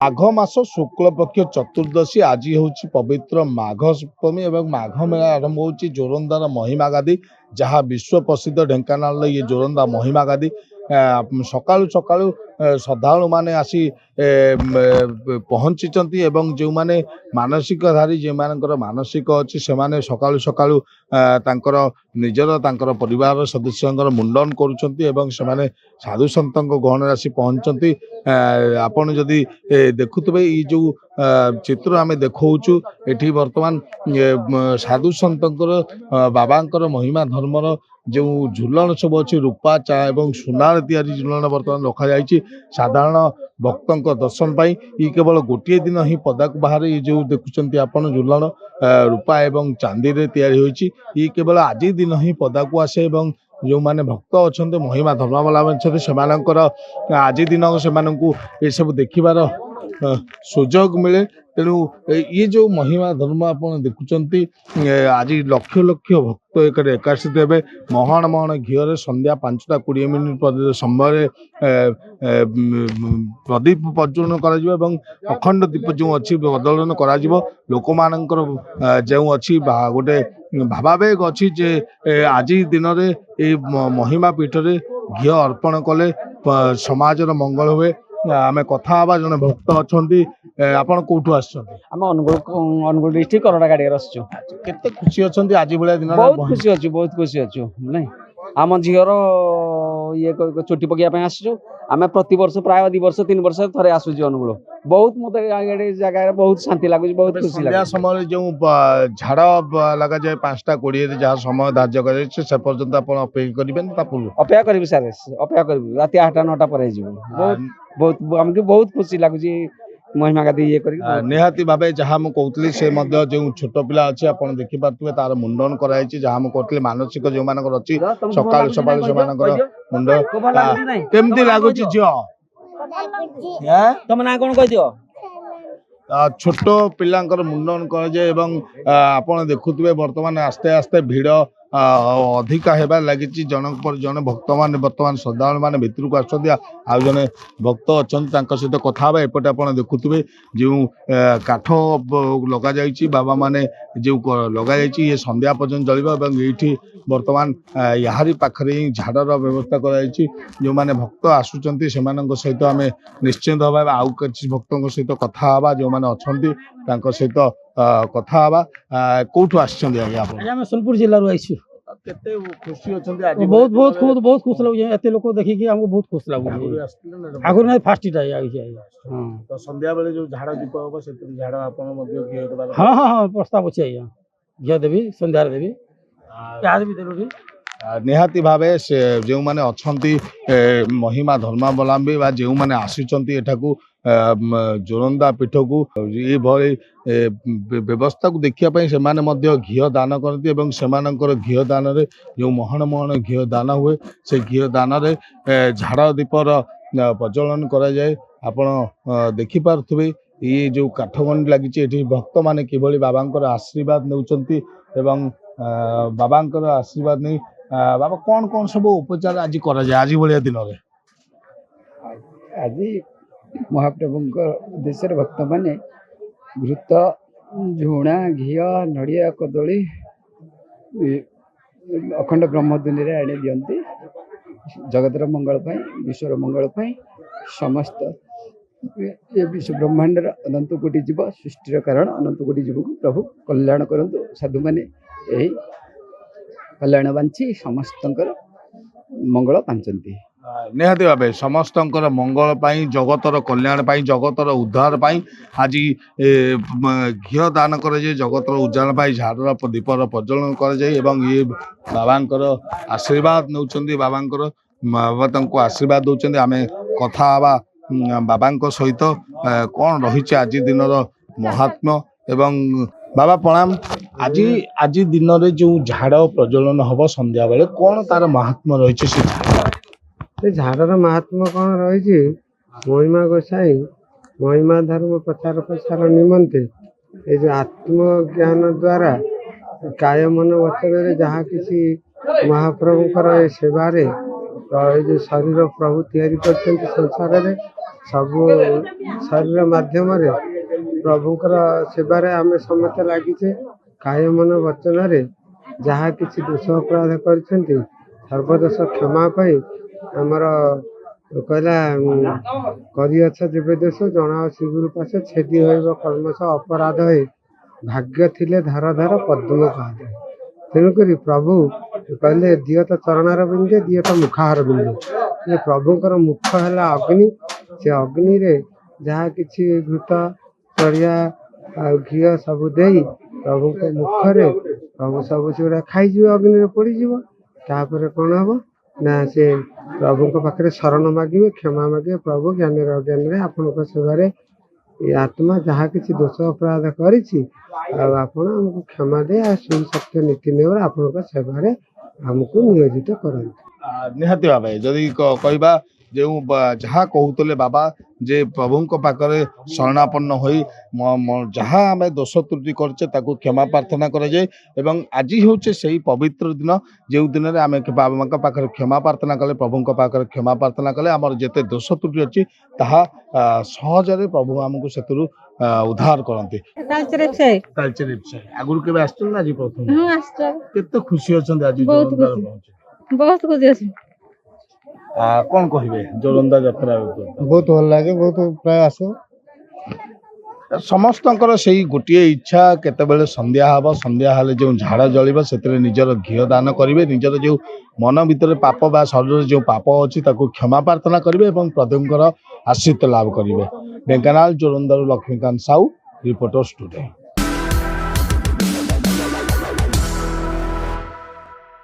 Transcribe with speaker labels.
Speaker 1: माघ मास शुक्ल पक्ष चतुर्दशी आज हूँ पवित्र माघ सप्तमी और माघ मेला आरंभ हो जोरंदार महिमा गादी जहाँ विश्व प्रसिद्ध ढेंकानाल ये जोरंदा महिमा गादी सकाळु सकाळु श्रद्धालु माने आसी पहुँची जो माने मानसिकधारी जो मानकर मानसिक अच्छी से सकाळु सकाळु निजर तांकर परिवार सदस्य मुंडन करुँच साधु सन्त गहन आसी पहुँचती आपण जदि देखुवे ये जो चित्र आम देखु एठी वर्तमान साधु सन्त बाबांकर महिमा धर्मर जो झुलन सब अच्छी रूपा चा एवं सुनार तैयारी झुलन बर्तमान रखा जाइए साधारण भक्तों दर्शन पाई ये केवल गोटे दिन ही पदाक बाहर ये जो देखुं आपन झुलन रूपा एवं चांदी रे तैयारी होइछि ये केवल आज दिन ही पदाक आसे एवं जो माने भक्त अच्छा महिमा धर्मावला से आज दिन से सब देखिबार सुजोग मिले तेणु ये जो महिमा धर्म आप देखुं आज लक्ष लक्ष भक्त एक एकाशित हे महान महान घीर संध्या 5:20 समय प्रदीप प्रज्वलन कर अखंड दीप जो अच्छी प्रज्वलन कर लोक मानकर जो अच्छी गोटे भावावेग अच्छी जे आज दिन में महिमा पीठ रे घी अर्पण कले समाजर मंगल हुए आमे कथा हवा जने भक्त अछंती आपण कोठु आछंती
Speaker 2: हम अनुगुल डिस्ट्रिक्ट करडा गाड़ी रसछु
Speaker 1: केते खुशी अछंती आज बेला दिन
Speaker 2: बहुत खुशी अछु नै आम झीर ये चोटी पकिया पे आसछु आमे प्रति वर्ष प्राय 2 वर्ष 3 वर्ष थरे आसुछु अनुगुल बहुत मते गाड़ी जगह बहुत शांति लागु बहुत खुशी लागु
Speaker 1: समय जो झाड़ लगा जाए 5:20 जहाँ समय धार्य करे से पर्यंत आपण अपेक्षा करिबेन ता पूर्व
Speaker 2: अपेक्षा करिबि सर अपेक्षा करिबि राति 8-9 पर जिवो बहुत बहुत हमके बहुत खुशी लागु महिमा गादी ये करी
Speaker 1: निहाती भावे जहाँ मु कहतली से मध्य जो छोट पिला अछि आपण देखि पारथुवे तार मुंडन कराइछि जहाँ मु कहतली मानसिक जो मानकर अछि सकाळ सकाळ से मानकर मुंड केमती लागुछि जियो
Speaker 2: तम ना कोन कहि दियो
Speaker 1: छोट पिलांकर मुंडन कर जे एवं आपण देखुथुवे वर्तमान आस्ते आस्ते भीड़ अधिका हेबार लगी जनक पर जन भक्त मान बर्तमान श्रद्धालु मैंने भितर को आउ जने भक्त अच्छा सहित कथा एपटे आप देखुए जो काठ लग जा बाबा माने जो लग ये संध्या पर्यटन चलो ये बर्तमान यारी पाखरे ही झाड़र व्यवस्था कर जो मैंने भक्त आसुँच से सहित आम निश्चिंत भाव आउ कि भक्तों सहित कथा हवा जो मैंने अच्छा सहित कथा हवा कौटू आज्ञा
Speaker 2: सोनपुर जिल्ला आईछु
Speaker 1: केते खुशी अछंती आज
Speaker 2: बहुत बहुत बहुत खुश लागु एते लोक देखि कि हमको बहुत खुश लागु आगुर नै फास्ट टाइ आइ छै हां
Speaker 1: तो संध्या बेले जो झाड़ दीप होबो से झाड़ आपन मध्ये घिए देबा
Speaker 2: हां हां हां प्रस्ताव छै या घिए देबी संध्या रे देबी याद भी देलुडी
Speaker 1: निहाती भावे से जो माने अछंती महिमा धर्मावलंबी बा जो माने आसीचंती एठाकू जोरंदा पीठ को ये भली व्यवस्था को देखिया पई से माने मध्य घियो दान करती एवं सेमानकर घियो दान रे जो महन महन घियो दान हुए से घियो दान रे झाड़ दीपर प्रज्वलन करा जाए आपण देखि पारथुबे ये जो काठगंडी लगी एठी भक्त माने किभली बाबांकर आशीर्वाद नेउचंती एवं बाबांकर आशीर्वाद नहीं बाबा कौन कौन सब उपचार आज करा जाए आज भलिया दिन रे
Speaker 3: आज महाप्रभु उद्देश्य भक्त माने घृत झुणा घी नड़िया कदली अखंड ब्रह्मधुनि रे आने दियंती जगतर मंगल पाई विश्वर मंगल पाई समस्त ये विश्व ब्रह्मांड अनंत कोटि जीव सृष्टिर कारण अनंत कोटि जीव को प्रभु कल्याण करंतु साधु माने यही कल्याण बांछी समस्तंकर मंगल पांचंती
Speaker 1: निहाती भाव समस्त मंगल पाई जगतर कल्याण पाई जगतर उद्धार पाई आज घी दान कर जगतर उज्जवल पाई झाड़र दीपर प्रज्वलन कर ये बाबांकर आशीर्वाद नौ बाबांकर बाबा आशीर्वाद दौरान आम कथा हवा बाबा सहित कौन रही आज दिन महात्म्य एवं बाबा प्रणाम आज आज दिन में जो झाड़ प्रज्वलन हम संध्या बेले कौन तार महात्म्य रही
Speaker 3: झाड़र महात्मा कौन रही महिमा गोसाई महिमा धर्म प्रचार प्रसार निमंते ये जो आत्मज्ञान द्वारा काय मन वचन जहाँ किसी महाप्रभुकर सेवारे जो शरीर प्रभु तैयारी कर संसार
Speaker 4: ସବୁ ଶରୀର ମାଧ୍ୟମରେ ପ୍ରଭୁଙ୍କର ସେବାରେ ଆମେ ସମସ୍ତେ ଲାଗିଛେ। କାୟ ମନ ବଚନରେ ଯାହା କିଛି ଦୋଷ ଅପରାଧ କରିଛନ୍ତି ସର୍ବଦୋଷ କ୍ଷମା ପାଇ ଆମର କହିଲା କରିଅଛ ଯେବେ ଦୋଷ ଜଣାଅ ଶିଗୁରୁ ପାଶ ଛେଦି ହୋଇବ କର୍ମଶ ଅପରାଧ ହେ ଭାଗ୍ୟ ଥିଲେ ଧାର ଧାର ପଦ୍ମ ପାଦ। ତେଣୁକରି ପ୍ରଭୁ କହିଲେ ଦିଅ ତ ଚରଣାର ବିନ୍ଦେ ଦିଅ ତ ମୁଖାହାର ବିନ୍ଦେ। ପ୍ରଭୁଙ୍କର ମୁଖ ହେଲା ଅଗ୍ନି। ସେ ଅଗ୍ନିରେ ଯାହା କିଛି ଘୃତ ପରିବା ଆଉ ଘିଅ ସବୁ ଦେଇ ପ୍ରଭୁଙ୍କ ମୁଖରେ ପ୍ରଭୁ ସବୁ ସେଗୁଡ଼ା ଖାଇଯିବ, ଅଗ୍ନିରେ ପୋଡ଼ିଯିବ। ତାପରେ କ'ଣ ହବ ନା ସେ ପ୍ରଭୁଙ୍କ ପାଖରେ ଶରଣ ମାଗିବେ, କ୍ଷମା ମାଗିବେ। ପ୍ରଭୁ ଜ୍ଞାନରେ ଅଜ୍ଞାନରେ ଆପଣଙ୍କ ସେବାରେ ଏ ଆତ୍ମା ଯାହା କିଛି ଦୋଷ ଅପରାଧ କରିଛି ଆଉ ଆପଣ ଆମକୁ କ୍ଷମା ଦେଇ ଆଉ ସେହି ସତ୍ୟ ନୀତି ନିୟମରେ ଆପଣଙ୍କ ସେବାରେ ଆମକୁ ନିୟୋଜିତ କରନ୍ତୁ।
Speaker 1: ନିହାତି ଭାବେ ଯଦି କହିବା ଯେଉଁ ଯାହା କହୁଥିଲେ ବାବା ଯେ ପ୍ରଭୁଙ୍କ ପାଖରେ ଶରଣାପନ୍ନ ହୋଇ ଯାହା ଆମେ ଦୋଷ ତ୍ରୁଟି କରିଛେ ତାକୁ କ୍ଷମା ପ୍ରାର୍ଥନା କରାଯାଏ ଏବଂ ଆଜି ହେଉଛି ସେହି ପବିତ୍ର ଦିନ ଯେଉଁ ଦିନରେ ଆମେ ବାବାଙ୍କ ପାଖରେ କ୍ଷମା ପ୍ରାର୍ଥନା କଲେ, ପ୍ରଭୁଙ୍କ ପାଖରେ କ୍ଷମା ପ୍ରାର୍ଥନା କଲେ ଆମର ଯେତେ ଦୋଷ ତ୍ରୁଟି ଅଛି ତାହା ସହଜରେ ପ୍ରଭୁ ଆମକୁ ସେଥିରୁ ଉଦ୍ଧାର କରନ୍ତି। ଆଗରୁ କେବେ ଆସିଛନ୍ତି ନା ଆଜି ପ୍ରଥମେ? କେତେ ଖୁସି ଅଛନ୍ତି ଆଜି?
Speaker 5: ବହୁତ ଖୁସି ଅଛି।
Speaker 1: କଣ କହିବେ ଜୋରନ୍ଦା ଯାତ୍ରା?
Speaker 4: ବହୁତ ଭଲ ଲାଗେ, ବହୁତ ପ୍ରାୟ ଆସୁ।
Speaker 1: ସମସ୍ତଙ୍କର ସେଇ ଗୋଟିଏ ଇଚ୍ଛା କେତେବେଳେ ସନ୍ଧ୍ୟା ହବ, ସନ୍ଧ୍ୟା ହେଲେ ଯେଉଁ ଝାଡ଼ ଜଳିବ ସେଥିରେ ନିଜର ଘିଅ ଦାନ କରିବେ, ନିଜର ଯେଉଁ ମନ ଭିତରେ ପାପ ବା ଶରୀରରେ ଯେଉଁ ପାପ ଅଛି ତାକୁ କ୍ଷମା ପ୍ରାର୍ଥନା କରିବେ ଏବଂ ପ୍ରଭୁଙ୍କର ଆଶୀର୍ବାଦ ଲାଭ କରିବେ। ଢେଙ୍କାନାଳ ଜୋରନ୍ଦାରୁ ଲକ୍ଷ୍ମୀକାନ୍ତ ସାହୁ, ରିପୋର୍ଟର୍ସ ଟୁଡେ।